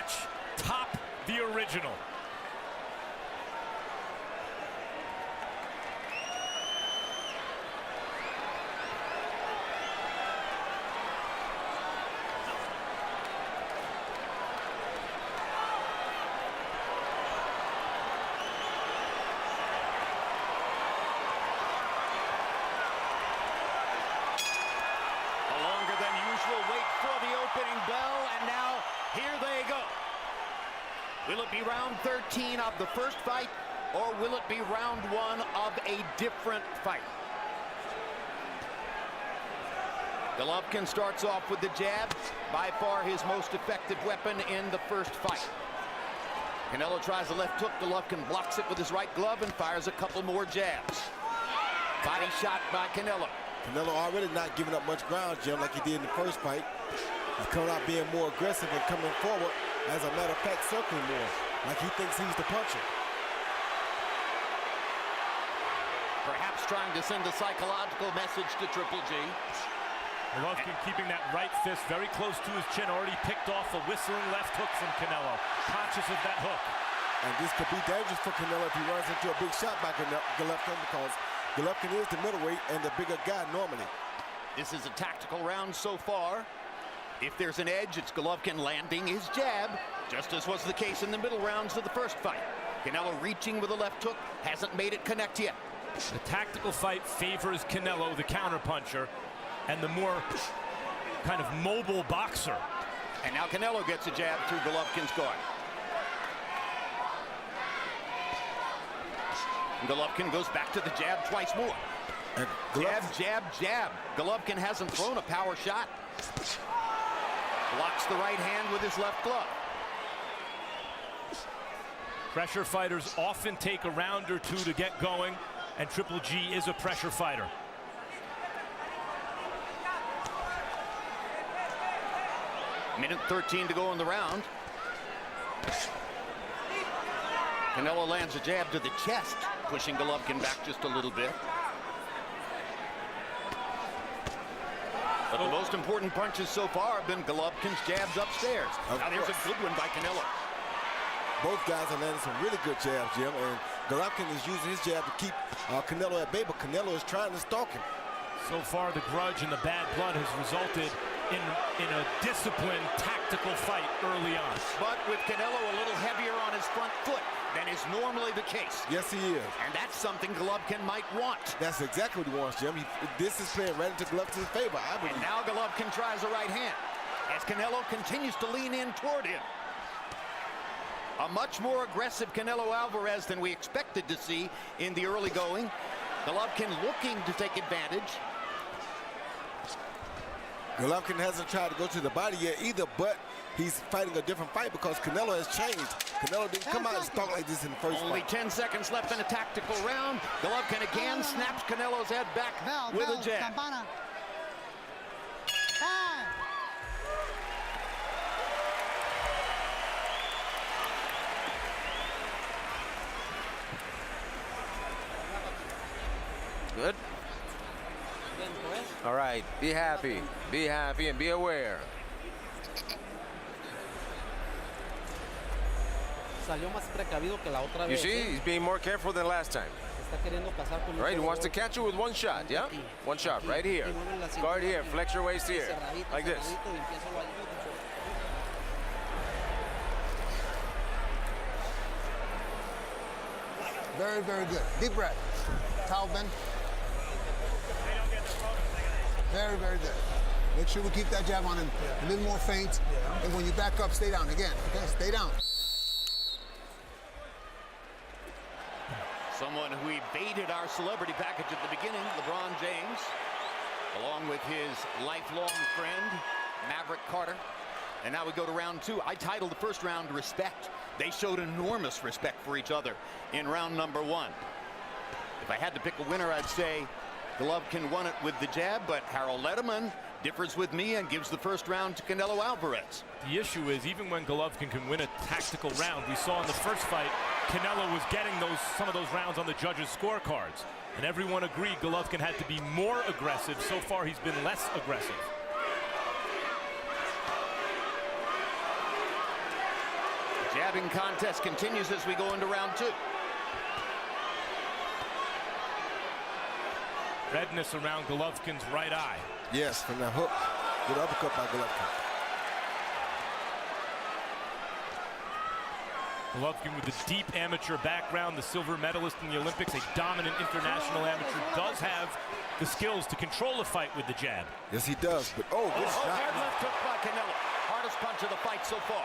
match, top the original. Bell, and now here they go. Will it be round 13 of the first fight, or will it be round 1 of a different fight? Головкин starts off with the jab, by far his most effective weapon in the first fight. Canelo tries a left hook. Головкin blocks it with his right glove and fires a couple more jabs. Body shot by Canelo. Canelo already not giving up much ground, Jim, like he did in the first fight. He's coming out being more aggressive and coming forward, as a matter of fact, circling more, like he thinks he's the puncher. Perhaps trying to send a psychological message to Triple G. Головkin keeping that right fist very close to his chin, already picked off a whistling left hook from Canelo, conscious of that hook. And this could be dangerous for Canelo if he runs into a big shot by Головkin, because Головkin is the middleweight and the bigger guy normally. This is a tactical round so far. If there's an edge, it's Головkin landing his jab, just as was the case in the middle rounds of the first fight. Canelo reaching with a left hook, hasn't made it connect yet. The tactical fight favors Canelo, the counterpuncher, and the more kind of mobile boxer. And now Canelo gets a jab through Головkin's guard. Головkin goes back to the jab twice more. Jab, jab, jab. Головkin hasn't thrown a power shot. Blocks the right hand with his left glove. Pressure fighters often take a round or two to get going, and Triple G is a pressure fighter. Minute 13 to go in the round. Canelo lands a jab to the chest, pushing Головkin back just a little bit. But the most important punches so far have been Головkin's jabs upstairs. Now there's a good one by Canelo. Both guys are landing some really good jabs, Jim, and Головkin is using his jab to keep Canelo at bay, but Canelo is trying to stalk him. So far, the grudge and the bad blood has resulted in a disciplined, tactical fight early on. But with Canelo a little heavier on his front foot than is normally the case. Yes, he is. And that's something Головkin might want. That's exactly what he wants, Jim. This is playing right into Головkin's favor, I believe. And now Головkin tries a right hand as Canelo continues to lean in toward him. A much more aggressive Canelo Alvarez than we expected to see in the early going. Головkin looking to take advantage. Головkin hasn't tried to go to the body yet either, but he's fighting a different fight because Canelo has changed. Canelo didn't come out and stalk like this in the first Only fight. 10 seconds left in a tactical round. Головkin again snaps Canelo's head back with a jab. Good. All right, be happy, and be aware. You see, he's being more careful than last time. All right, he wants to catch you with one shot, yeah? One shot right here. Guard here, flex your waist here, like this. Very, very good. Deep breath. Towel bend. Very, very good. Make sure we keep that jab on him. A little more feint. And when you back up, stay down again. Okay, stay down. Someone who evaded our celebrity package at the beginning, LeBron James, along with his lifelong friend, Maverick Carter. And now we go to round 2. I titled the first round Respect. They showed enormous respect for each other in round number 1. If I had to pick a winner, I'd say Головkin won it with the jab, but Harold Letterman differs with me and gives the first round to Canelo Alvarez. The issue is, even when Головkin can win a tactical round, we saw in the first fight, Canelo was getting some of those rounds on the judges' scorecards. And everyone agreed Головkin had to be more aggressive. So far, he's been less aggressive. jabbing contest continues as we go into round 2. Redness around Головkin's right eye. Yes, from the hook. Good uppercut by Головkin. Головkin with a deep amateur background, the silver medalist in the Olympics, a dominant international amateur, does have the skills to control a fight with the jab. Yes, he does. But oh, good shot. Hard left hook by Canelo. Hardest punch of the fight so far.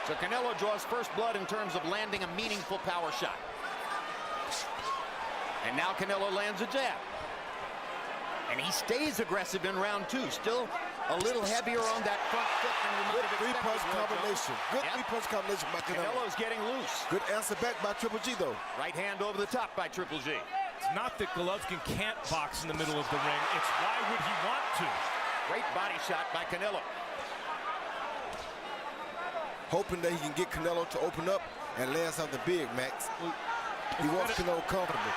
So Canelo draws first blood in terms of landing a meaningful power shot. And now Canelo lands a jab. And he stays aggressive in round 2. Still a little heavier on that front foot than we might have expected. Three-punch combination. Good three-punch combination by Canelo. Canelo's getting loose. Good answer back by Triple G, though. Right hand over the top by Triple G. It's not that Головkin can't box in the middle of the ring. It's why would he want to? Great body shot by Canelo. Hoping that he can get Canelo to open up and land something big, Max. He wants Canelo comfortable.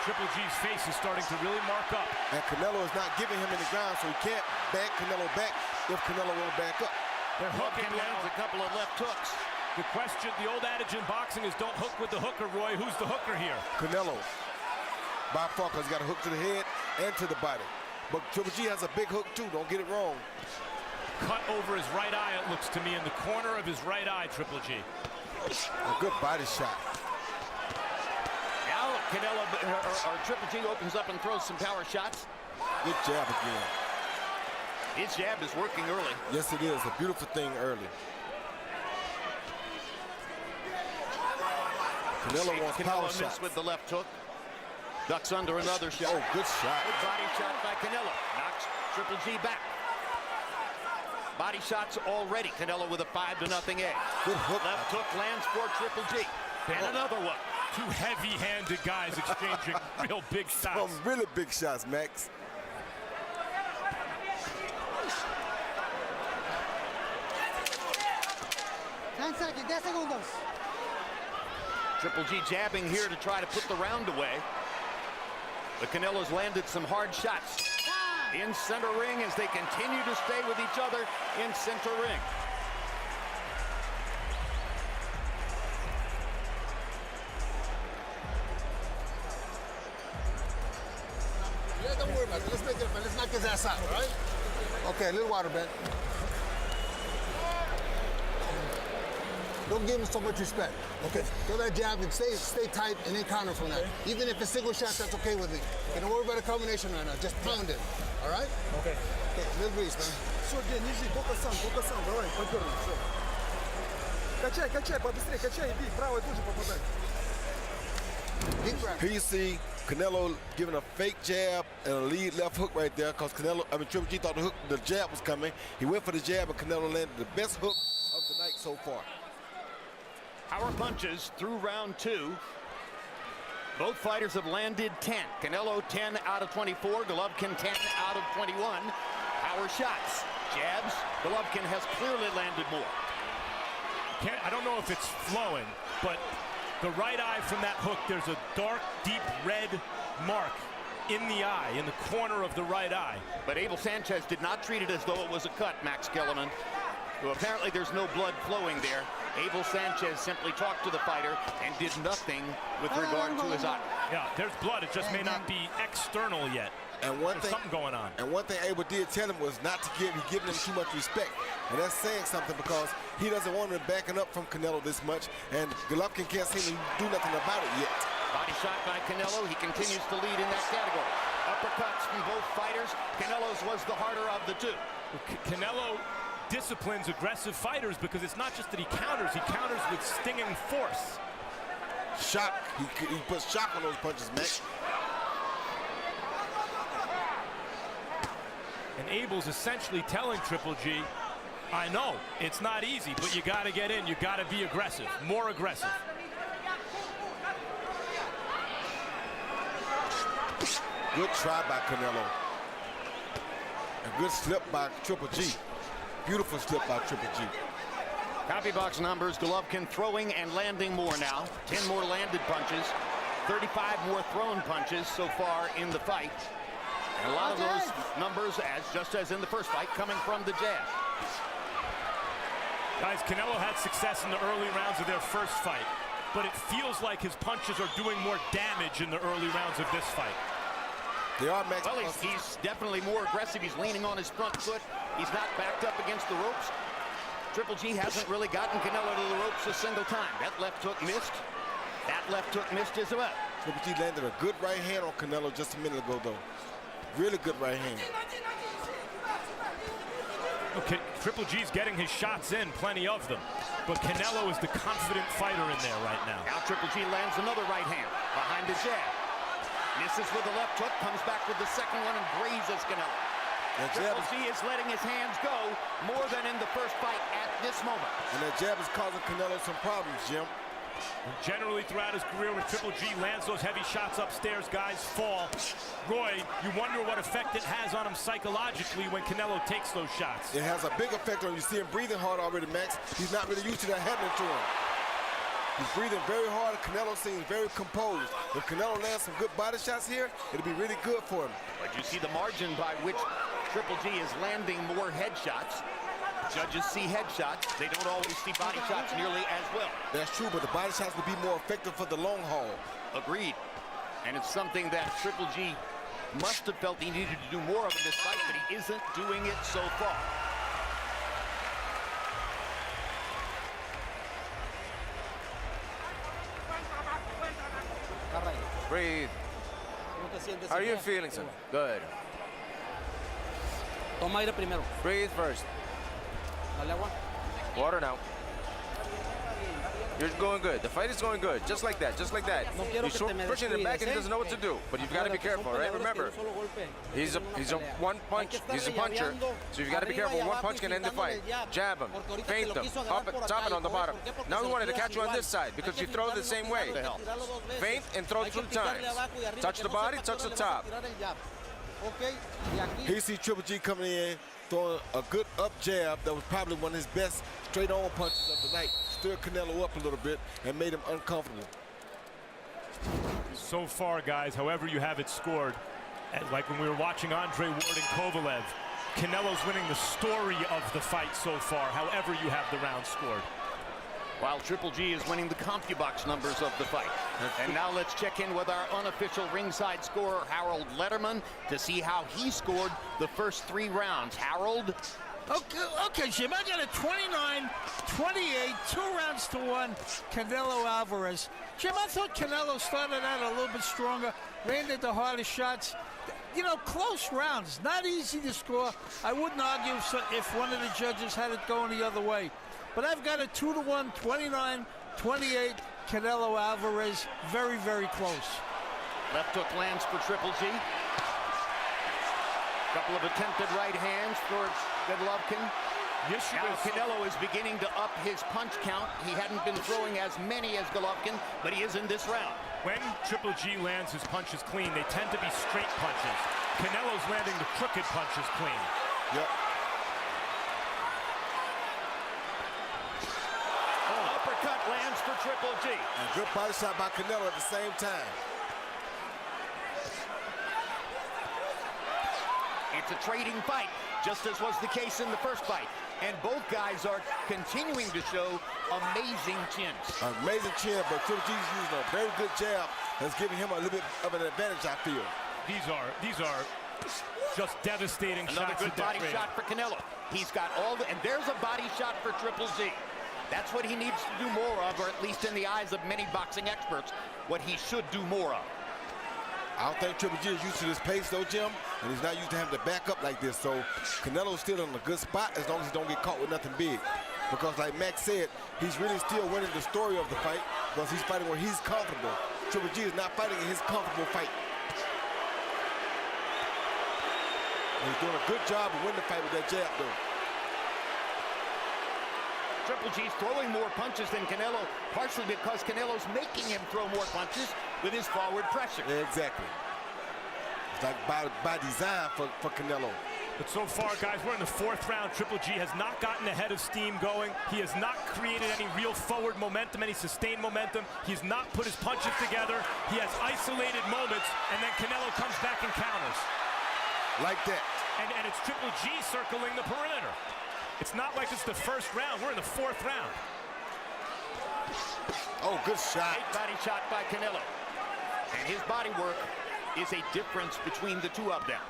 Triple G's face is starting to really mark up. And Canelo is not giving him any ground, so he can't back Canelo back if Canelo won't back up. They're hooking lands now. a couple of left hooks. The question, the old adage in boxing is don't hook with the hooker, Roy. Who's the hooker here? Canelo. By far, because he's got a hook to the head and to the body. But Triple G has a big hook, too. Don't get it wrong. Cut over his right eye, it looks to me, in the corner of his right eye, Triple G. A good body shot. Now Canelo, or Triple G opens up and throws some power shots. Good jab again. His jab is working early. Yes, it is. A beautiful thing early. Canelo wants power shots. With the left hook. Ducks under another shot. Oh, good shot. Good body shot by Canelo. Knocks Triple G back. Body shots already. Canelo with a 5-0 edge. Good hook. Left hook lands for Triple G. And another one. Two heavy-handed guys exchanging real big shots. Some really big shots, Max. Triple G jabbing here to try to put the round away. But Canelo's landed some hard shots. In center ring as they continue to stay with each other in center ring. Yeah, don't worry about it. Let's make it, let's knock his ass out, all right? Okay, a little water, Ben. Don't give him so much respect. Okay, throw that jab and stay tight and then counter from that. Even if it's single shots, that's okay with me. Okay, don't worry about a combination right now. Just pound it. All right? Okay. Okay, little breeze, man. Все, Ген, держи, только сам, давай, подерни, все. Качай, побыстрее, качай и бей, правой тоже попадай. Deep breath. Here you see Canelo giving a fake jab and a lead left hook right there because Triple G thought the jab was coming. He went for the jab and Canelo landed the best hook of the night so far. Power punches through round 2. Both fighters have landed 10. Canelo 10 out of 24. Головkin 10 out of 21. Power shots. Jabs. Головkin has clearly landed more. I don't know if it's flowing, but the right eye from that hook, there's a dark, deep red mark in the eye, in the corner of the right eye. But Abel Sanchez did not treat it as though it was a cut, Max Kellerman. So apparently there's no blood flowing there. Abel Sanchez simply talked to the fighter and did nothing with regard to his eye. Yeah, there's blood. It just may not be external yet. And one There's thing, something going on. And one thing Abel did tell him was not to he's giving him too much respect. And that's saying something because he doesn't want him backing up from Canelo this much. And Головkin can't seem to do nothing about it yet. Body shot by Canelo. He continues to lead in that category. Uppercuts from both fighters. Canelo's was the harder of the two. Canelo disciplines aggressive fighters because it's not just that he counters with stinging force. Shock. He puts shock on those punches, man. And Abel's essentially telling Triple G, I know it's not easy, but you got to get in. You got to be aggressive, more aggressive. Good try by Canelo. A good slip by Triple G. Beautiful slip by Triple G. Copy box numbers, Головkin throwing and landing more now. 10 more landed punches, 35 more thrown punches so far in the fight. And a lot of those numbers, just as in the first fight, coming from the jab. Guys, Canelo had success in the early rounds of their first fight, but it feels like his punches are doing more damage in the early rounds of this fight. They are, Max. Well, he's definitely more aggressive. He's leaning on his front foot. He's not backed up against the ropes. Triple G hasn't really gotten Canelo to the ropes a single time. That left hook missed. That left hook missed as well. Triple G landed a good right hand on Canelo just a minute ago, though. Really good right hand. Okay, Triple G's getting his shots in, plenty of them. But Canelo is the confident fighter in there right now. Now Triple G lands another right hand behind the jab. Misses with the left hook, comes back with the second one and grazes Canelo. And Triple G is letting his hands go more than in the first fight at this moment. And that jab is causing Canelo some problems, Jim. And generally throughout his career, when Triple G lands those heavy shots upstairs, guys fall. Roy, you wonder what effect it has on him psychologically when Canelo takes those shots. It has a big effect on him. You see him breathing hard already, Max. He's not really used to that happening to him. He's breathing very hard. Canelo seems very composed. If Canelo lands some good body shots here, it'll be really good for him. But you see the margin by which Triple G is landing more headshots. Judges see headshots. They don't always see body shots nearly as well. That's true, but the body shots will be more effective for the long haul. Agreed. And it's something that Triple G must have felt he needed to do more of in this fight, but he isn't doing it so far. Breathe. How are you feeling, sir? Good. Toma aire primero. Breathe first. Dale agua. Water now. You're going good. The fight is going good. Just like that. Just like that. No quiero He's que te me pushing it back and he descuides, doesn't know what to do. But you've got to be careful, right? Remember, he's a one punch. He's a puncher. So you've got to be careful. One punch can end the fight. Jab him, feint him, top it on the bottom. Now we wanted to catch you on this side because you throw the same way. Feint and throw 2 times. Touch the body, touch the top. He see Triple G coming in, throwing a good up jab that was probably one of his best straight-on punches of the night. Stirred Canelo up a little bit and made him uncomfortable. So far, guys, however you have it scored, like when we were watching Andre Ward and Kovalev, Canelo's winning the story of the fight so far, however you have the round scored. While Triple G is winning the CompuBox numbers of the fight. And now let's check in with our unofficial ringside scorer, Harold Letterman, to see how he scored the first 3 rounds. Harold? Okay, Jim, I got a 29-28, 2 rounds to 1, Canelo Alvarez. Jim, I thought Canelo started out a little bit stronger, landed the hardest shots. You know, close rounds, not easy to score. I wouldn't argue if one of the judges had it going the other way. But I've got a 2-1, 29-28, Canelo Alvarez, very, very close. Left hook lands for Triple G. Couple of attempted right hands for Головкин. Yes, now Canelo is beginning to up his punch count. He hadn't been throwing as many as Головкин, but he is in this round. When Triple G lands his punches clean, they tend to be straight punches. Canelo's landing the crooked punches clean. Yep. Uppercut lands for Triple G. And good body shot by Canelo at the same time. It's a trading fight, just as was the case in the first fight. And both guys are continuing to show amazing chins. Amazing chin, but Triple G's using a very good jab that's giving him a little bit of an advantage, I feel. These are just devastating Another shots. Good body shot for Canelo. He's got all the, and there's a body shot for Triple G. That's what he needs to do more of, or at least in the eyes of many boxing experts, what he should do more of. I don't think Triple G is used to this pace, though, Jim, and he's not used to having to back up like this. So Canelo's still in a good spot as long as he don't get caught with nothing big. Because like Max said, he's really still winning the story of the fight because he's fighting where he's comfortable. Triple G is not fighting in his comfortable fight. And he's doing a good job of winning the fight with that jab, though. Triple G's throwing more punches than Canelo, partially because Canelo's making him throw more punches with his forward pressure. Yeah, exactly. It's like by design for Canelo. But so far, guys, we're in the 4th round. Triple G has not gotten ahead of steam going. He has not created any real forward momentum, any sustained momentum. He's not put his punches together. He has isolated moments, and then Canelo comes back and counters. Like that. And it's Triple G circling the perimeter. It's not like it's the first round. We're in the fourth round. Oh, good shot. Great body shot by Canelo. And his body work is a difference between the two of them.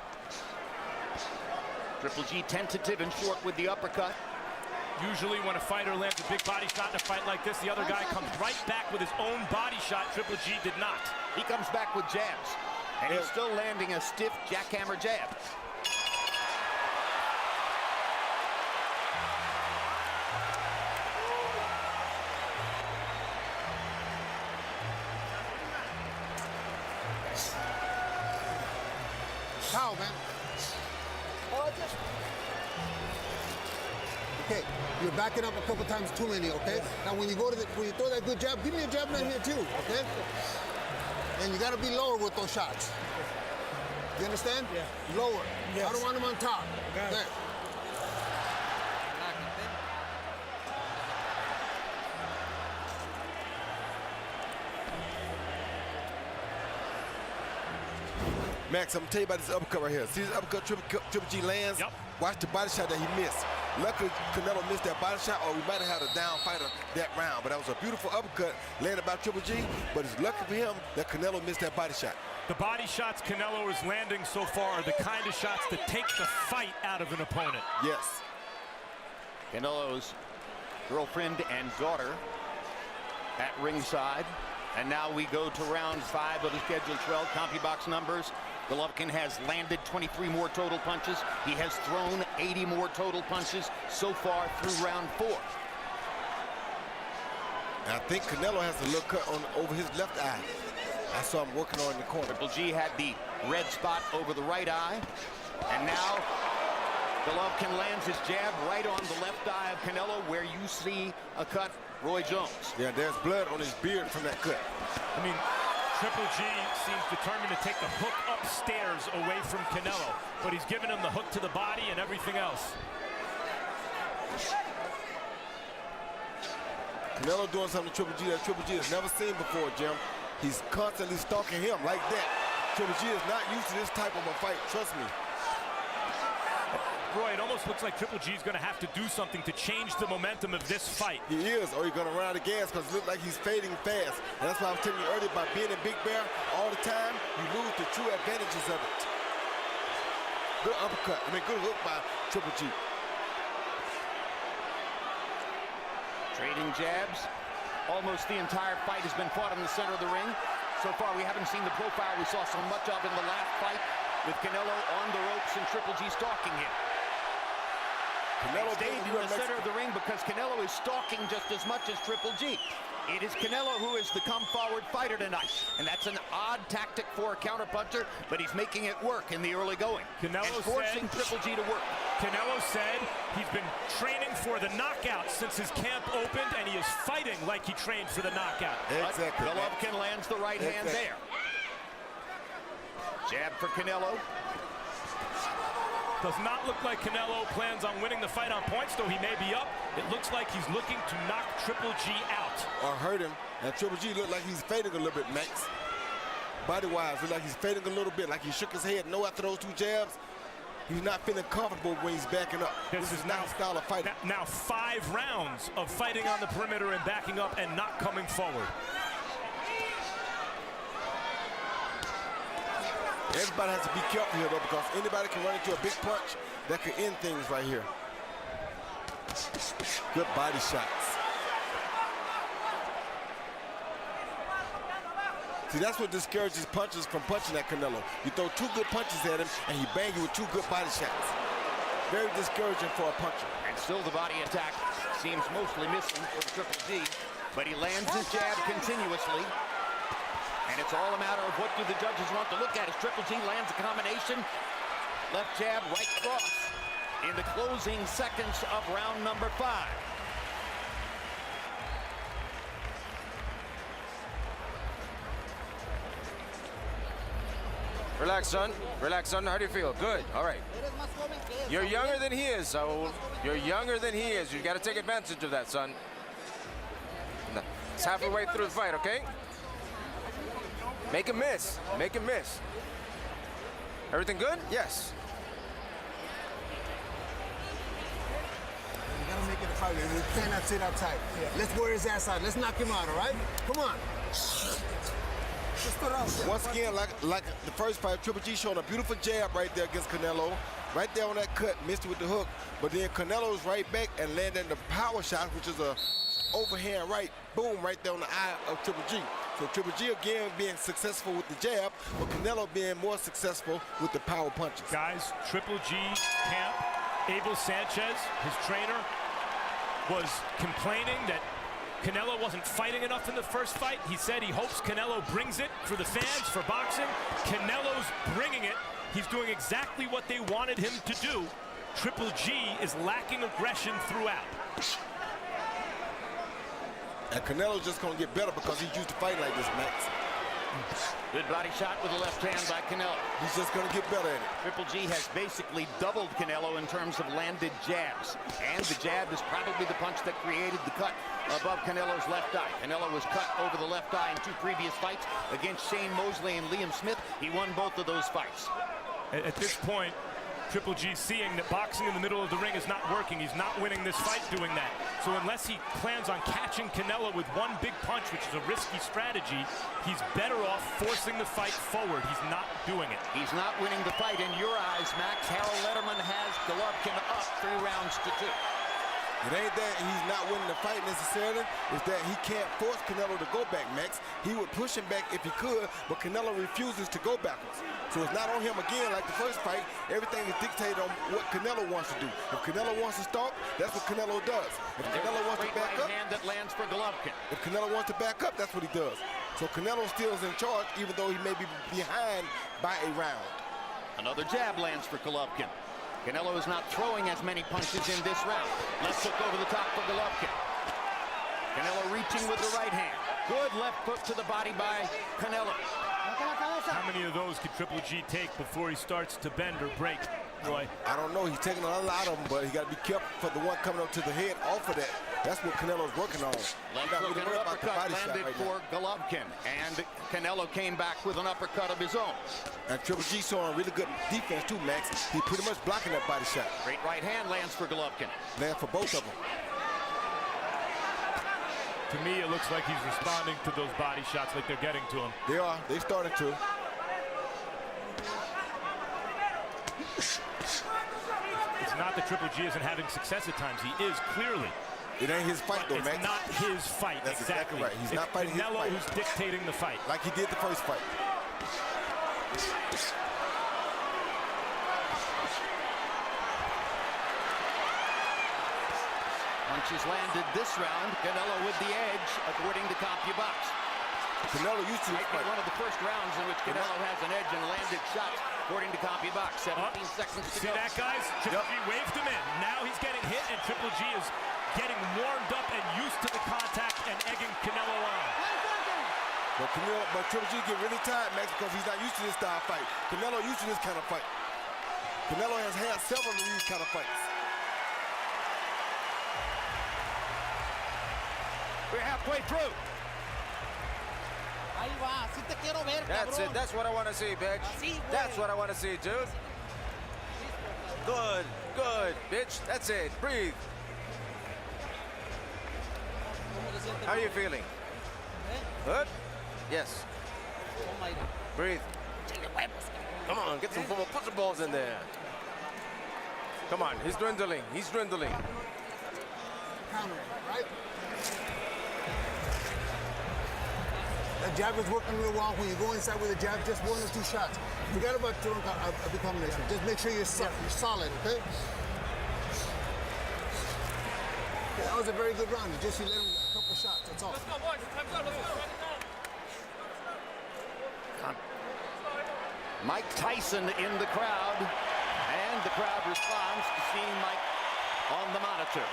Triple G tentative and short with the uppercut. Usually when a fighter lands a big body shot in a fight like this, the other guy comes right back with his own body shot. Triple G did not. He comes back with jabs. And he's still landing a stiff jackhammer jab. How, man? Okay, you're backing up a couple times too many, okay? Now when you go to when you throw that good jab, give me a jab right here too, okay? And you gotta be lower with those shots. You understand? Yeah. Lower. Yes. I don't want them on top. Got it. There. Max, I'm gonna tell you about this uppercut right here. See this uppercut Triple G lands? Yep. Watch the body shot that he missed. Luckily, Canelo missed that body shot, or we might have had a down fighter that round. But that was a beautiful uppercut landed by Triple G, but it's lucky for him that Canelo missed that body shot. The body shots Canelo is landing so far are the kind of shots that take the fight out of an opponent. Yes. Canelo's girlfriend and daughter at ringside. And now we go to round 5 of the scheduled 12 CompuBox numbers. Головкин has landed 23 more total punches. He has thrown 80 more total punches so far through round 4. And I think Canelo has a little cut on over his left eye. I saw him working on in the corner. Triple G had the red spot over the right eye. And now Головкin lands his jab right on the left eye of Canelo, where you see a cut, Roy Jones. Yeah, there's blood on his beard from that cut. I mean, Triple G seems determined to take the hook upstairs away from Canelo, but he's given him the hook to the body and everything else. Canelo doing something to Triple G that Triple G has never seen before, Jim. He's constantly stalking him like that. Triple G is not used to this type of a fight, trust me. Roy, it almost looks like Triple G is going to have to do something to change the momentum of this fight. He is, or he's going to run out of gas because it looks like he's fading fast. And that's why I was telling you earlier about being in Big Bear all the time, you lose the true advantages of it. Good uppercut, good hook by Triple G. Trading jabs. Almost the entire fight has been fought in the center of the ring. So far, we haven't seen the profile we saw so much of in the last fight, with Canelo on the ropes and Triple G stalking him. Canelo stayed in the center of the ring because Canelo is stalking just as much as Triple G. It is Canelo who is the come-forward fighter tonight, and that's an odd tactic for a counterpuncher, but he's making it work in the early going. Canelo and forcing Triple G to work. Canelo said he's been training for the knockout since his camp opened, and he is fighting like he trained for the knockout. Exactly. Головкин lands the right hand there. Jab for Canelo. Does not look like Canelo plans on winning the fight on points, though he may be up. It looks like he's looking to knock Triple G out. Or hurt him. And Triple G looked like he's fading a little bit, Max. Body-wise, looked like he's fading a little bit, like he shook his head no after those 2 jabs. He's not feeling comfortable when he's backing up. This is not his style of fighting. Now 5 rounds of fighting on the perimeter and backing up and not coming forward. Everybody has to be careful here, though, because anybody can run into a big punch that could end things right here. Good body shots. See, that's what discourages punchers from punching at Canelo. You throw 2 good punches at him, and he bang you with 2 good body shots. Very discouraging for a puncher. And still the body attack seems mostly missing for Triple G, but he lands his jab continuously. And it's all a matter of what do the judges want to look at as Triple G lands a combination. Left jab, right cross in the closing seconds of round number 5. Relax, son. Relax, son. How do you feel? Good. All right. You're younger than he is, Saul. You're younger than he is. You got to take advantage of that, son. It's halfway through the fight, okay? Make him miss. Make him miss. Everything good? Yes. fight, and we cannot sit outside. Let's wear his ass out. Let's knock him out, all right? Come on. Once again, like the first fight, Triple G showing a beautiful jab right there against Canelo. Right there on that cut, missed it with the hook. But then Canelo's right back and landing the power shot, which is a overhand right, boom, right there on the eye of Triple G. So Triple G again being successful with the jab, but Canelo being more successful with the power punches. Guys, Triple G camp, Abel Sanchez, his trainer, was complaining that Canelo wasn't fighting enough in the first fight. He said he hopes Canelo brings it for the fans, for boxing. Canelo's bringing it. He's doing exactly what they wanted him to do. Triple G is lacking aggression throughout. And Canelo's just going to get better because he's used to fighting like this, Max. Good body shot with the left hand by Canelo. He's just going to get better at it. Triple G has basically doubled Canelo in terms of landed jabs. And the jab is probably the punch that created the cut above Canelo's left eye. Canelo was cut over the left eye in 2 previous fights against Shane Mosley and Liam Smith. He won both of those fights. At this point, Triple G seeing that boxing in the middle of the ring is not working. He's not winning this fight doing that. So unless he plans on catching Canelo with one big punch, which is a risky strategy, he's better off forcing the fight forward. He's not doing it. He's not winning the fight in your eyes, Max. Harold Letterman has Головкин up 3 rounds to 2. It ain't that he's not winning the fight necessarily. It's that he can't force Canelo to go back, Max. He would push him back if he could, but Canelo refuses to go backwards. So it's not on him again like the first fight. Everything is dictated on what Canelo wants to do. If Canelo wants to stop, that's what Canelo does. If Canelo wants to back up, hand that lands for Головкин. if Canelo wants to back up, that's what he does. So Canelo still is in charge, even though he may be behind by a round. Another jab lands for Головкин. Canelo is not throwing as many punches in this round. Left hook over the top for Головкин. Canelo reaching with the right hand. Good left hook to the body by Canelo. How many of those could Triple G take before he starts to bend or break, Roy? I don't know. He's taking a lot of them, but he got to be careful for the one coming up to the head off of that. That's what Canelo's working on. Left hook and an uppercut landed for Головкin. And Canelo came back with an uppercut of his own. And Triple G showing really good defense too, Max. He's pretty much blocking that body shot. Great right hand lands for Головкin. Land for both of them. To me, it looks like he's responding to those body shots like they're getting to him. They are. They started to. It's not that Triple G isn't having success at times. He is, clearly. It ain't his fight, though, It's Max. not his fight, That's exactly right. He's It's not fighting his Canelo fight. who's dictating the fight. Like he did the first fight. Punches landed this round. Canelo with the edge, according to CompuBox. Canelo used to this Might be fight. one of the first rounds in which Canelo has an edge and landed shots, according to CompuBox. 17 seconds to See go. that, guys? Triple G waved him in. Now he's getting hit, and Triple G is getting warmed up and used to the contact and egging Canelo on. But Triple G get really tired, Max, because he's not used to this style fight. Canelo used to this kind of fight. Canelo has had several of these kind of fights. We're halfway through. Ahí va, así te quiero ver, That's cabrón. it. That's what I want to see, bitch. Así, güey. That's what I want to see, dude. Good, good, bitch. That's it. Breathe. ¿Cómo se siente? How are you feeling? Good? Yes. Toma aire. Breathe. Échale huevos, cabrón. Come on, get some football. Put some balls in there. Come on, he's dwindling. He's dwindling. Counter, right? That jab is working real well. When you go inside with a jab, just 1 or 2 shots. Forget about throwing a big combination. Just make sure you're solid, okay? Yeah, that was a very good round. You just let him a couple shots, that's all. Mike Tyson in the crowd, and the crowd responds to seeing Mike on the monitor.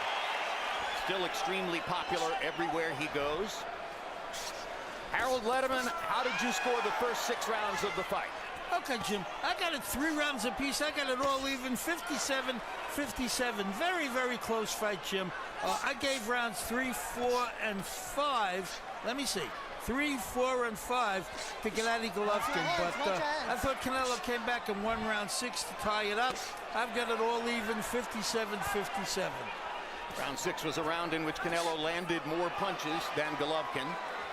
Still extremely popular everywhere he goes. Harold Letterman, how did you score the first 6 rounds of the fight? Okay, Jim, I got it 3 rounds apiece. I got it all even, 57-57. Very, very close fight, Jim. I gave rounds 3, 4, and 5. Let me see. 3, 4, and 5 to Gennady Головkin. But I thought Canelo came back and won round 6 to tie it up. I've got it all even, 57-57. Round 6 was a round in which Canelo landed more punches than Головкин.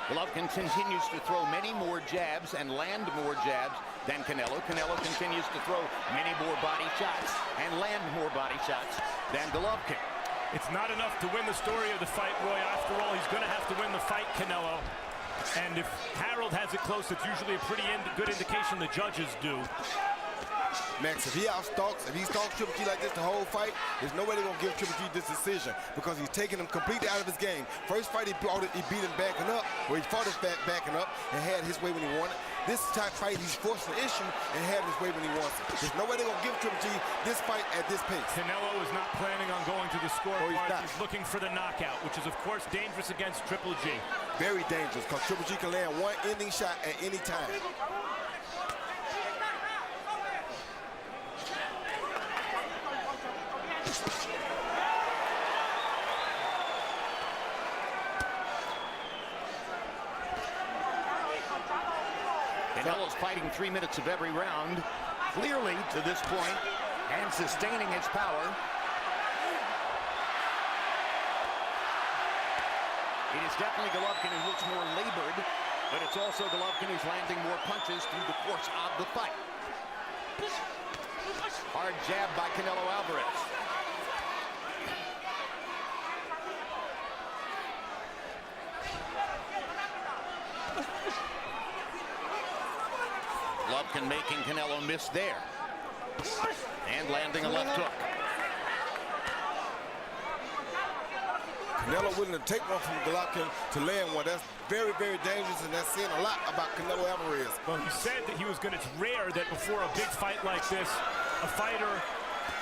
Головкin continues to throw many more jabs and land more jabs than Canelo. Canelo continues to throw many more body shots and land more body shots than Головкin. It's not enough to win the story of the fight, Roy. After all, he's going to have to win the fight, Canelo. And if Harold has it close, it's usually a pretty good indication the judges do. Max, if he stalks Triple G like this the whole fight, there's no way they're gonna give Triple G this decision because he's taking him completely out of his game. First fight he beat him backing up, or he fought his back backing up and had his way when he wanted. This type fight he's forcing the issue and had his way when he wants it. There's no way they're gonna give Triple G this fight at this pace. Canelo is not planning on going to the scorecard. He's looking for the knockout, which is of course dangerous against Triple G. Very dangerous because Triple G can land one ending shot at any time. Canelo's fighting 3 minutes of every round, clearly to this point, and sustaining his power. It is definitely Головкин who looks more labored, but it's also Головкin who's landing more punches through the course of the fight. Hard jab by Canelo Альварес. Головкin making Canelo miss there. And landing a left hook. Canelo willing to take one from Головкin to land one. That's very, very dangerous, and that's saying a lot about Canelo Альварес. Well, he said that he was going to, it's rare that before a big fight like this, a fighter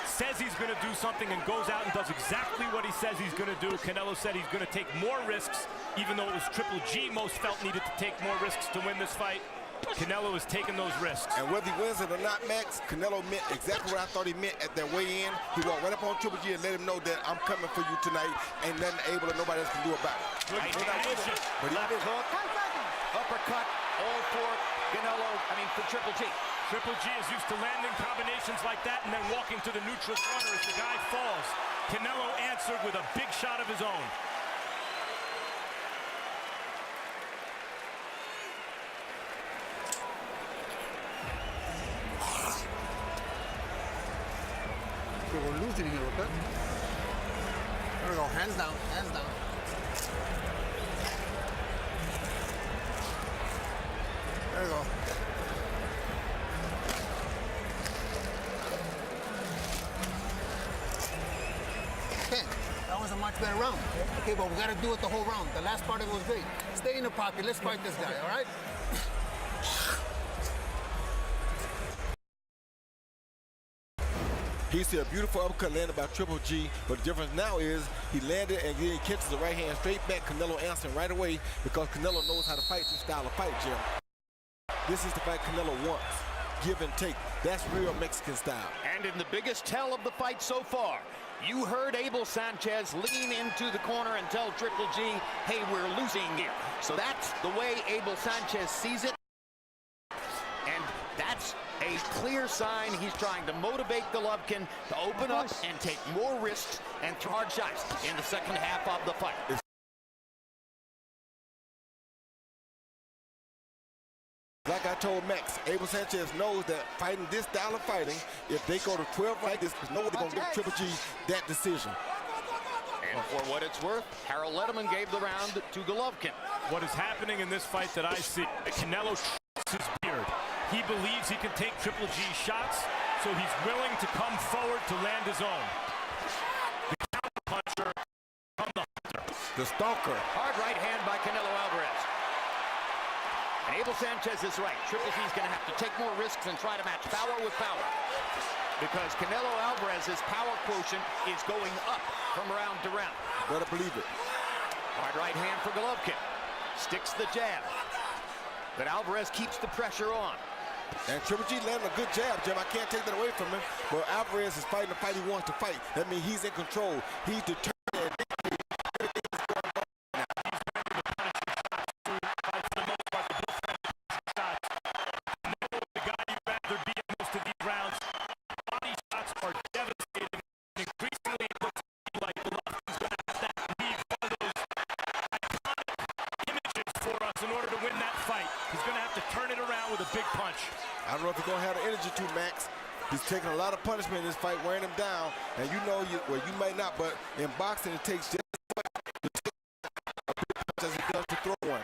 says he's going to do something and goes out and does exactly what he says he's going to do. Canelo said he's going to take more risks, even though it was Triple G most felt needed to take more risks to win this fight. Canelo is taking those risks. And whether he wins it or not, Max, Canelo meant exactly what I thought he meant at that weigh-in. He walked right up on Triple G and let him know that I'm coming for you tonight. Ain't nothing able that nobody else can do about it. Right hand, but he left did. hook, uppercut, all for for Triple G. Triple G is used to landing combinations like that and then walking to the neutral corner as the guy falls. Canelo answered with a big shot of his own. We're losing here, okay? There we go, hands down, hands down. There we go. Okay, that was a much better round. Okay, but we gotta do it the whole round. The last part of it was great. Stay in the pocket, let's fight this guy, all right? He see a beautiful uppercut landed by Triple G, but the difference now is he landed and then he catches the right hand straight back. Canelo answering right away because Canelo knows how to fight this style of fight, Jim. This is the fight Canelo wants. Give and take. That's real Mexican style. And in the biggest tell of the fight so far, you heard Abel Sanchez lean into the corner and tell Triple G, hey, we're losing here. So that's the way Abel Sanchez sees it. And that's a clear sign he's trying to motivate Головкин to open up and take more risks and throw hard shots in the second half of the fight. Like I told Max, Abel Sanchez knows that fighting this style of fighting, if they go to 12 like this, there's no way they're going to give Triple G that decision. And for what it's worth, Harold Letterman gave the round to Головкin. What is happening in this fight that I see, Canelo trusts his beard. He believes he can take Triple G's shots, so he's willing to come forward to land his own. The counter-puncher from the hunter. The stalker. Hard right hand by Canelo Альварес. And Abel Sanchez is right. Triple G's going to have to take more risks and try to match power with power. Because Canelo Альварес's power quotient is going up from round to round. Better believe it. Hard right hand for Головкin. Sticks the jab. But Альварес keeps the pressure on. And Triple G landed a good jab, Jim. I can't take that away from him. But Альварес is fighting the fight he wants to fight. That means he's in control. He's determined. The guy you'd rather be in most of these rounds. Body shots are devastating. Increasingly, it looks like Головkin's going to match. I don't know if he's going to have the energy to, Max. He's taking a lot of punishment in this fight, wearing him down. And you know, you may not, but in boxing, it takes just as much to take a big punch as it does to throw one.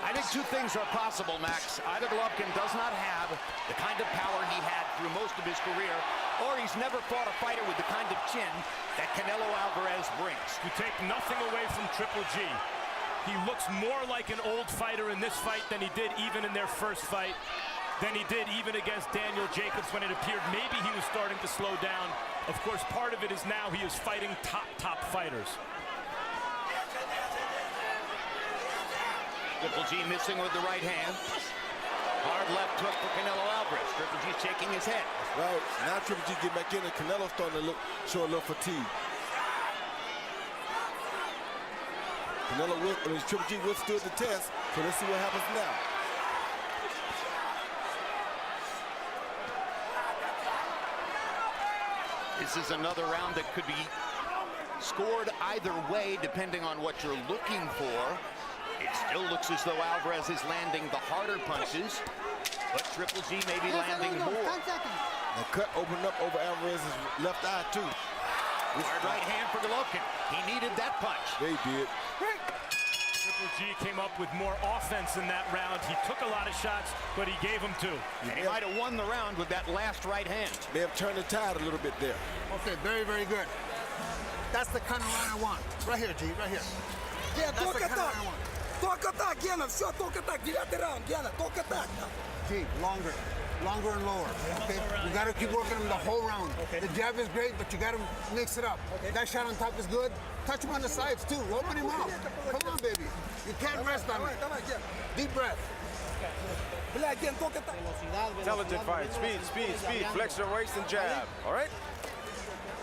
I think two things are possible, Max. Either Головкин does not have the kind of power he had through most of his career, or he's never fought a fighter with the kind of chin that Canelo Альварес brings. You take nothing away from Triple G. He looks more like an old fighter in this fight than he did even in their first fight, than he did even against Daniel Jacobs when it appeared maybe he was starting to slow down. Of course, part of it is now he is fighting top fighters. Triple G missing with the right hand. Hard left hook for Canelo Альварес. Triple G shaking his head. Right, now Triple G get back in and Canelo's starting to show a little fatigue. Triple G withstood the test, so let's see what happens now. This is another round that could be scored either way depending on what you're looking for. It still looks as though Альварес is landing the harder punches, but Triple G may be landing more. The cut opened up over Альварez's left eye too. Hard right hand for Головкин. He needed that punch. They did. Triple G came up with more offense in that round. He took a lot of shots, but he gave them two. And he might have won the round with that last right hand. May have turned the tide a little bit there. Okay, very good. That's the kind of round I want. Right here, G, right here. Yeah, That's the kind of round I want. Только так, Гена, все, только так. 9-й раунд, Гена, только так. G, longer and lower. Okay, you gotta keep working him the whole round. The jab is great, but you gotta mix it up. That shot on top is good. Touch him on the sides too. Open him up. Come on, baby. You can't rest on me. Deep breath. Бля, Ген, только так. Intelligent fight. Speed. Flex your waist and jab. All right?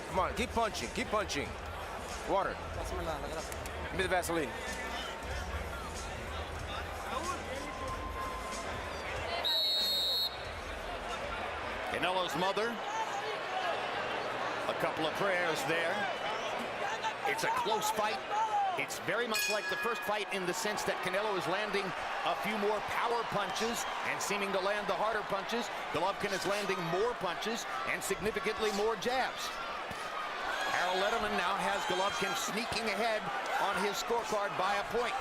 Come on, keep punching. Water. Give me the Vaseline. Canelo's mother. A couple of prayers there. It's a close fight. It's very much like the first fight in the sense that Canelo is landing a few more power punches and seeming to land the harder punches. Головкин is landing more punches and significantly more jabs. Harold Letterman now has Головкin sneaking ahead on his scorecard by a point.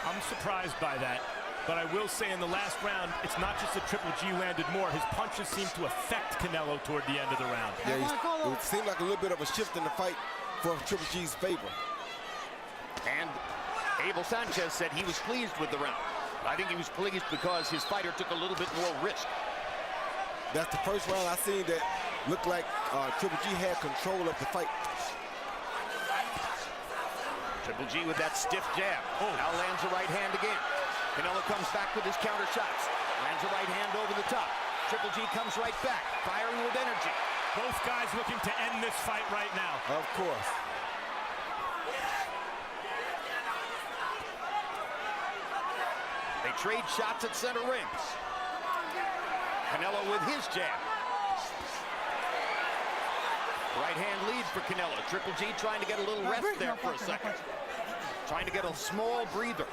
I'm surprised by that. But I will say in the last round, it's not just that Triple G landed more. His punches seemed to affect Canelo toward the end of the round. Yeah, it seemed like a little bit of a shift in the fight for Triple G's favor. And Abel Sanchez said he was pleased with the round. I think he was pleased because his fighter took a little bit more risk. That's the first round I seen that looked like Triple G had control of the fight. Triple G with that stiff jab. Now lands a right hand again. Canelo comes back with his counter shots. Lands a right hand over the top. Triple G comes right back, firing with energy. Both guys looking to end this fight right now. Of course. They trade shots at center rings. Canelo with his jab. Right hand lead for Canelo. Triple G trying to get a little rest there for a second. Trying to get a small breather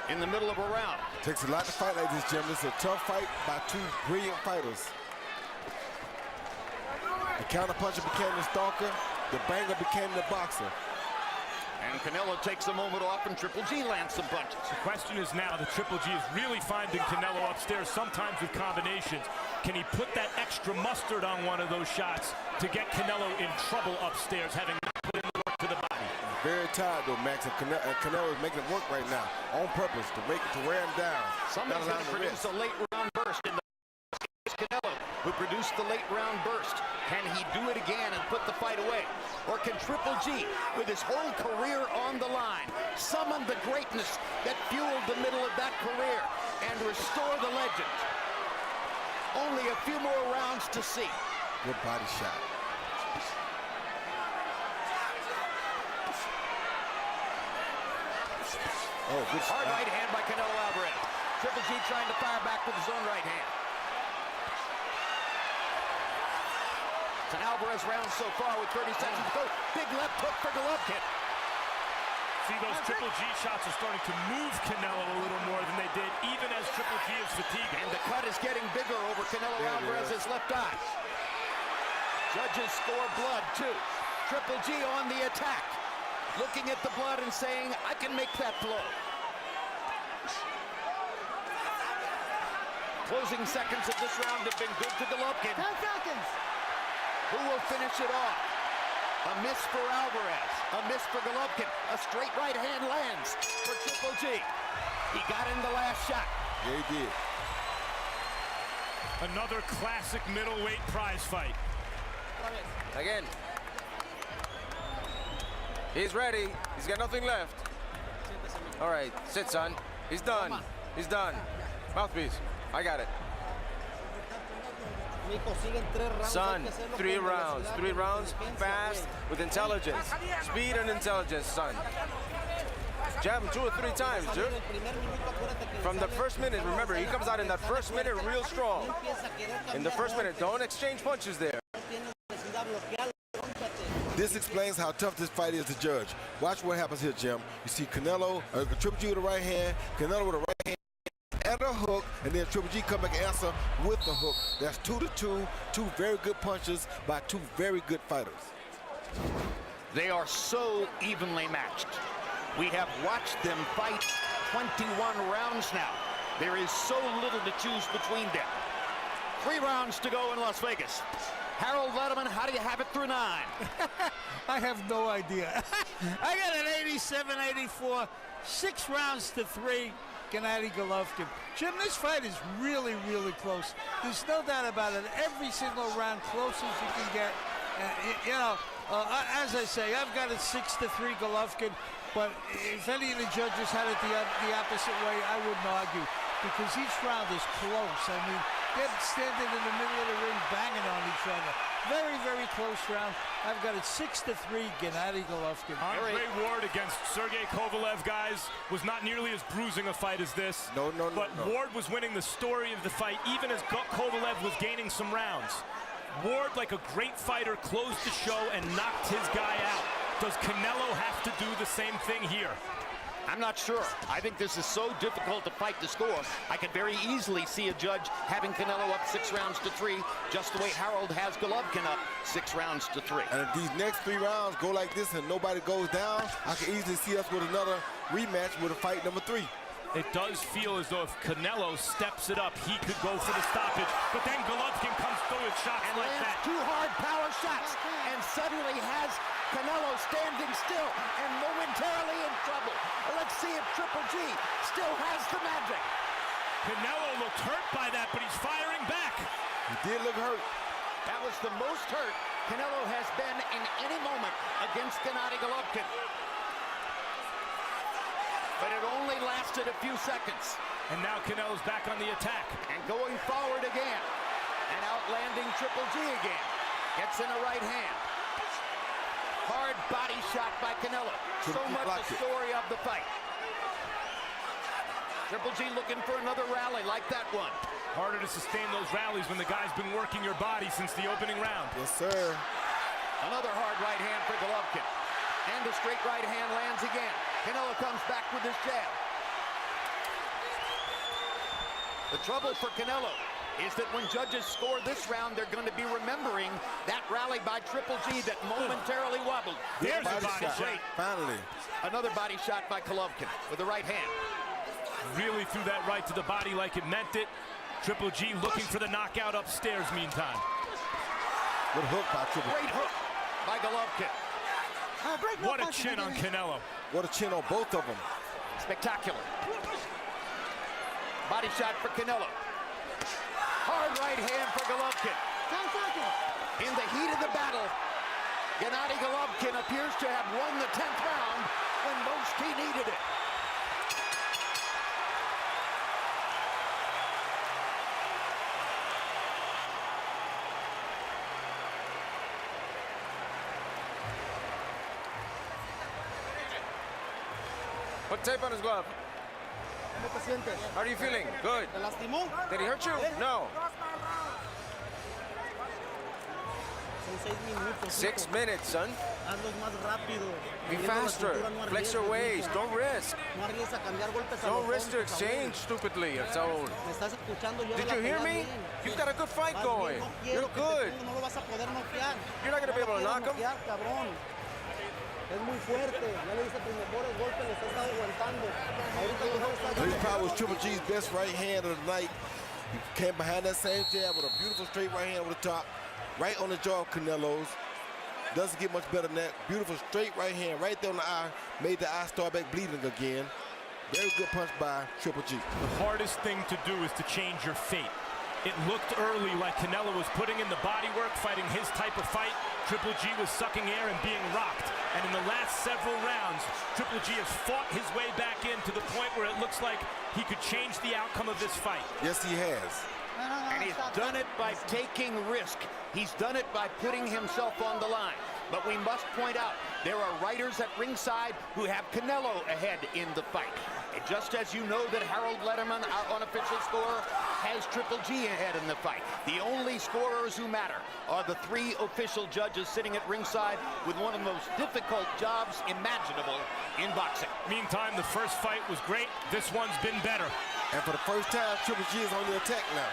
in the middle of a round. Takes a lot to fight like this, Jim. This is a tough fight by two brilliant fighters. The counterpuncher became the stalker. The banger became the boxer. And Canelo takes a moment off and Triple G lands some punches. The question is now that Triple G is really finding Canelo upstairs, sometimes with combinations. Can he put that extra mustard on one of those shots to get Canelo in trouble upstairs, having not put in the work to the body? Very tired though, Max, and Canelo is making it work right now on purpose to wear him down. Somebody's going to produce a late round burst in the Canelo, who produced the late round burst. Can he do it again and put the fight away? Or can Triple G, with his whole career on the line, summon the greatness that fueled the middle of that career and restore the legend? Only a few more rounds to see. Good body shot. Oh, good Hard right hand by Canelo Альварес. Triple G trying to fire back with his own right hand. It's an Альварес round so far with 30 seconds to go. Big left hook for Головкин. See, those Triple G shots are starting to move Canelo a little more than they did, even as Triple G is fatiguing. And the cut is getting bigger over Canelo Alvarez's left eye. Judges score blood, too. Triple G on the attack, looking at the blood and saying, I can make that blow. Closing seconds of this round have been good to Головкин. 10 seconds. Who will finish it off? A miss for Alvarez, a miss for Головкин. A straight right hand lands for Triple G. He got in the last shot. Yeah, he did. Another classic middleweight prize fight. Again. He's ready. He's got nothing left. All right, sit, son. He's done. He's done. Mouthpiece. I got it. Son, 3 rounds. 3 rounds, fast, with intelligence. Speed and intelligence, son. Jab him 2 or 3 times, dude. From the first minute, remember, he comes out in that first minute real strong. In the first minute, don't exchange punches there. This explains how tough this fight is to judge. Watch what happens here, Jim. You see Canelo, Triple G with a right hand, Canelo with a right hand and a hook, and then Triple G come back and answer with the hook. That's 2-2, 2 very good punches by 2 very good fighters. They are so evenly matched. We have watched them fight 21 rounds now. There is so little to choose between them. 3 rounds to go in Las Vegas. Harold Letterman, how do you have it through 9? I have no idea. I got an 87-84, 6 rounds to 3. Gennady Головкin. Jim, this fight is really, really close. There's no doubt about it. Every single round, close as you can get. As I say, I've got it 6-3 Головkin. But if any of the judges had it the opposite way, I wouldn't argue, because each round is close. I mean, they're standing in the middle of the ring banging on each other. Very, very close round. I've got it 6-3 Gennady Головkin. Andre Ward against Sergey Kovalev, guys, was not nearly as bruising a fight as this. No. But Ward was winning the story of the fight, even as Kovalev was gaining some rounds. Ward, like a great fighter, closed the show and knocked his guy out. Does Canelo have to do the same thing here? I'm not sure. I think this is so difficult to fight the score. I could very easily see a judge having Canelo up 6 rounds to 3, just the way Harold has Головкin up 6 rounds to 3. And if these next 3 rounds go like this and nobody goes down, I can easily see us with another rematch with a fight number 3. It does feel as though if Canelo steps it up, he could go for the stoppage. But then Головkin comes through with shots and like lands that. 2 hard power shots, and suddenly has Canelo standing still and momentarily in trouble. Let's see if Triple G still has the magic. Canelo looked hurt by that, but he's firing back. He did look hurt. That was the most hurt Canelo has been in any moment against Gennady Головkin. But it only lasted a few seconds. And now Canelo's back on the attack. And going forward again. And outlanding Triple G again. Gets in a right hand. Hard body shot by Canelo. So much the story of the fight. Triple G looking for another rally like that one. Harder to sustain those rallies when the guy's been working your body since the opening round. Yes, sir. Another hard right hand for Головkin. And a straight right hand lands again. Canelo comes back with his jab. The trouble for Canelo is that when judges score this round, they're going to be remembering that rally by Triple G that momentarily wobbled. There's a body shot. Finally. Another body shot by Головkin with the right hand. Really threw that right to the body like it meant it. Triple G looking for the knockout upstairs meantime. Good hook by Triple G. Great hook by Головkin. What a chin on Canelo. What a chin on both of them. Spectacular. Body shot for Canelo. Hard right hand for Головkin. 10 seconds. In the heat of the battle, Gennady Головkin appears to have won the 10th round when most he needed it. Put tape on his glove. How are you feeling? Good. ¿Te lastimó? Did he hurt you? No. Son 6 minutos. 6 minutes, son. hazlos más rápido. Be Moviendo la faster. cintura, no Flex your arriesgues, waist. nunca. Don't risk. No arriesgues a cambiar golpes a Don't lo risk to tonto, Saúl. exchange stupidly, Saul. Me estás escuchando, yo Did la you hear pelea me? bien. You've got a good fight Vas bien, going. no quiero You're que te good. ponga, no lo vas a poder noquear. You're not gonna be able to No lo knock him. quieres noquear, cabrón. Es muy fuerte. Ya le dice tus mejores golpes, le estás aguantando. Ahorita mejor estás This probably was Triple G's best right hand of the night. He came behind that same jab with a beautiful straight right hand over the top, right on the jaw of Canelo's. Doesn't get much better than that. Beautiful straight right hand right there on the eye. Made the eye start back bleeding again. Very good punch by Triple G. The hardest thing to do is to change your fate. It looked early like Canelo was putting in the body work, fighting his type of fight. Triple G was sucking air and being rocked. And in the last several rounds, Triple G has fought his way back in to the point where it looks like he could change the outcome of this fight. Yes, he has. And he's done it by taking risk. He's done it by putting himself on the line. But we must point out, there are writers at ringside who have Canelo ahead in the fight. And just as you know that Harold Letterman, our unofficial scorer, has Triple G ahead in the fight. The only scorers who matter are the three official judges sitting at ringside with one of the most difficult jobs imaginable in boxing. Meantime, the first fight was great. This one's been better. And for the first time, Triple G is on the attack now.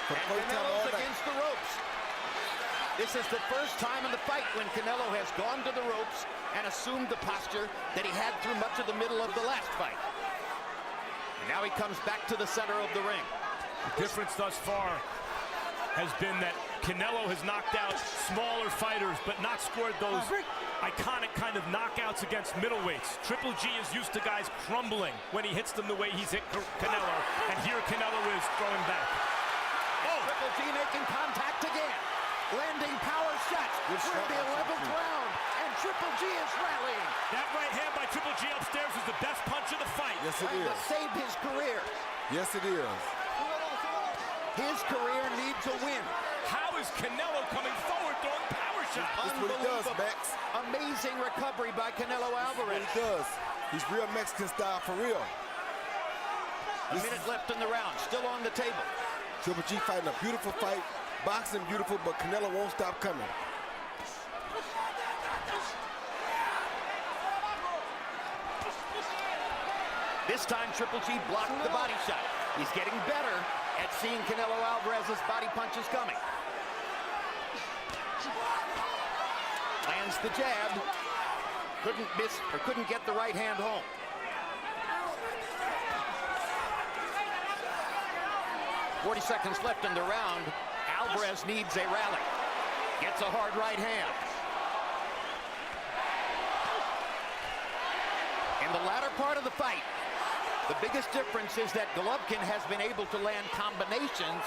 For the And first time all Canelo's night. against the ropes. This is the first time in the fight when Canelo has gone to the ropes and assumed the posture that he had through much of the middle of the last fight. And now he comes back to the center of the ring. The difference thus far has been that Canelo has knocked out smaller fighters, but not scored those iconic kind of knockouts against middleweights. Triple G is used to guys crumbling when he hits them the way he's hit Canelo, and here Canelo is throwing back. Oh, Triple G making contact again. Landing power shots. We're in the 11th round, and Triple G is rallying. That right hand by Triple G upstairs is the best punch of the fight. Yes, it Trying is. to save his career. Yes, it is. His career needs a win. How is Canelo coming forward throwing power shots? That's what he does, Unbelievable. Max. Amazing recovery by Canelo That's what Alvarez. he does. He's real Mexican style for real. A minute left in the round, still on the table. Triple G fighting a beautiful fight. Boxing beautiful, but Canelo won't stop coming. This time, Triple G blocked the body shot. He's getting better at seeing Canelo Alvarez's body punches coming. Lands the jab. Couldn't miss, or couldn't get the right hand home. "40 seconds left in the round. Alvarez needs a rally. Gets a hard right hand. In the latter part of the fight, the biggest difference is that Головкин has been able to land combinations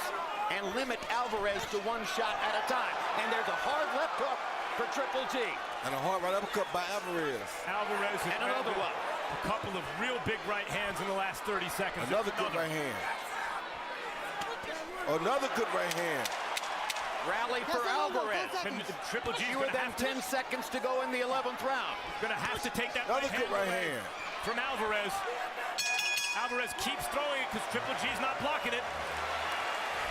and limit Alvarez to one shot at a time. And there's a hard left hook for Triple G. And a hard right uppercut by Alvarez. Alvarez has And another landed one. a couple of real big right hands in the last 30 seconds. Another good right hand. Another good right hand. Rally for Alvarez. And Triple G's Fewer gonna than have, 10 seconds to go in the 11th round. to take that Another right good hand right away hand. from Alvarez. Alvarez keeps throwing it because Triple G's not blocking it.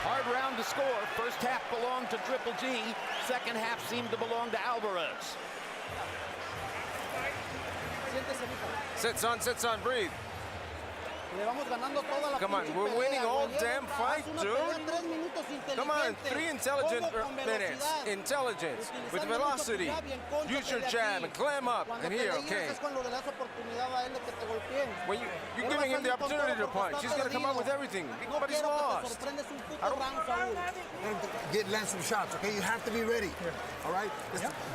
Hard round to score. First half belonged to Triple G. Second half seemed to belong to Alvarez. Siéntese, Sit, son, breathe. Le vamos ganando toda la Come on, pinche we're pelea, winning all güey. damn fight, Haz una dude. pelea 3 minutos Come on, inteligente. 3 intelligent Todo con minutes. velocidad. Intelligence with Utilizando velocity. mucho tu jab y en contra, Use your pelea jab aquí. and clam up. Cuando And te here, le okay. es cuando le das oportunidad a él de que te golpeen. When you're Él va giving him the a salir con opportunity todo to porque punch, está he's going to come out with perdido. everything. No But he's quiero que te lost. sorprendes un puto round, Saúl. Get land some shots, okay? You have to be ready. All right?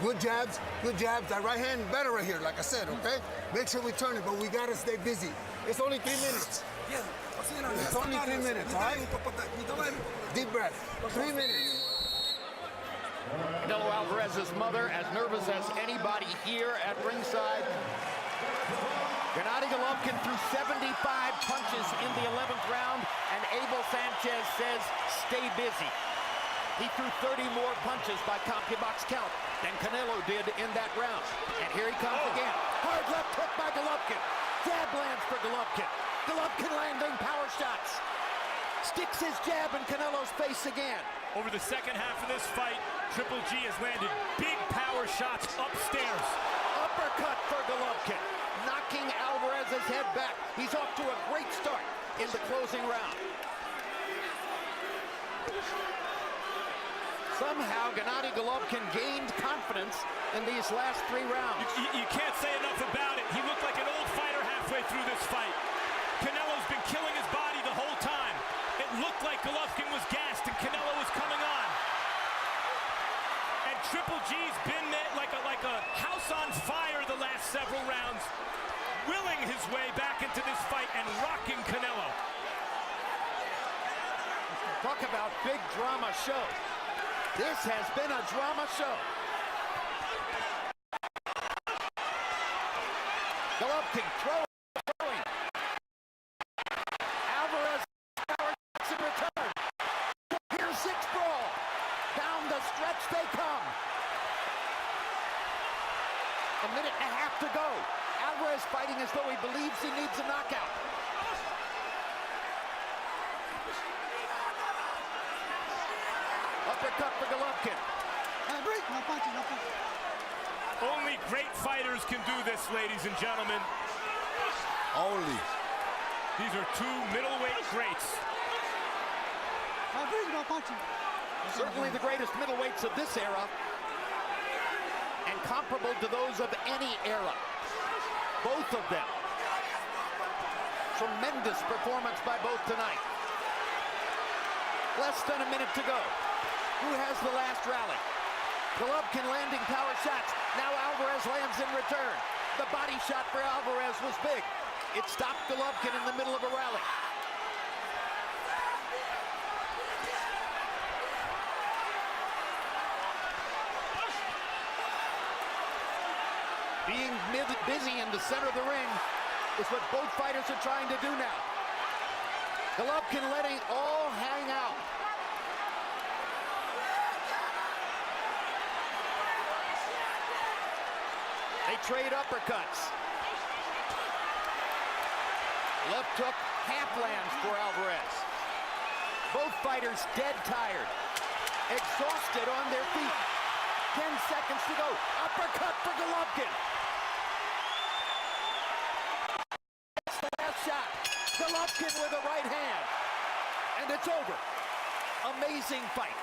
Good jabs, good jabs. That right hand better right here, like I said, okay? Make sure we turn it, but we gotta stay busy. It's only 3 minutes. It's only 3 minutes, all right? Deep breath. 3 minutes. Canelo Alvarez's mother, as nervous as anybody here at ringside. Gennady Головкin threw 75 punches in the 11th round, and Abel Sanchez says, stay busy. He threw 30 more punches by CompuBox count than Canelo did in that round. And here he comes again. Hard left hook by Головкin. Jab lands for Головkin. Головkin landing power shots. Sticks his jab in Canelo's face again. Over the second half of this fight, Triple G has landed big power shots upstairs. Uppercut for Головкин, knocking Alvarez's head back. He's off to a great start in the closing round. Somehow, Gennady Головкin gained confidence in these last 3 rounds. You can't say enough about it. He looked like an old fighter halfway through this fight. Canelo's been killing his body the whole time. It looked like Головкin was gassed and Canelo was coming on. And Triple G's been like a house on fire the last several rounds, willing his way back into this fight and rocking Canelo. Talk about big drama show. This has been a drama show. Головкin throwing. Alvarez power shots in return. Here's 6 brawl. Down the stretch they come. A minute and a half to go. Alvarez fighting as though he believes he needs a knockout. Uppercut for Головкin. Only great fighters can do this, ladies and gentlemen. Only. These are 2 middleweight greats. Certainly the greatest middleweights of this era, and comparable to those of any era. Both of them. Tremendous performance by both tonight. Less than a minute to go. Who has the last rally? Головкin landing power shots. Now Alvarez lands in return. The body shot for Alvarez was big. It stopped Головkin in the middle of a rally. Being busy in the center of the ring is what both fighters are trying to do now. Головkin letting all hang out. They trade uppercuts. Left hook, half lands for Alvarez. Both fighters dead tired, exhausted on their feet. 10 seconds to go. Uppercut for Головkin. That's the last shot. Головkin with a right hand. And it's over. Amazing fight.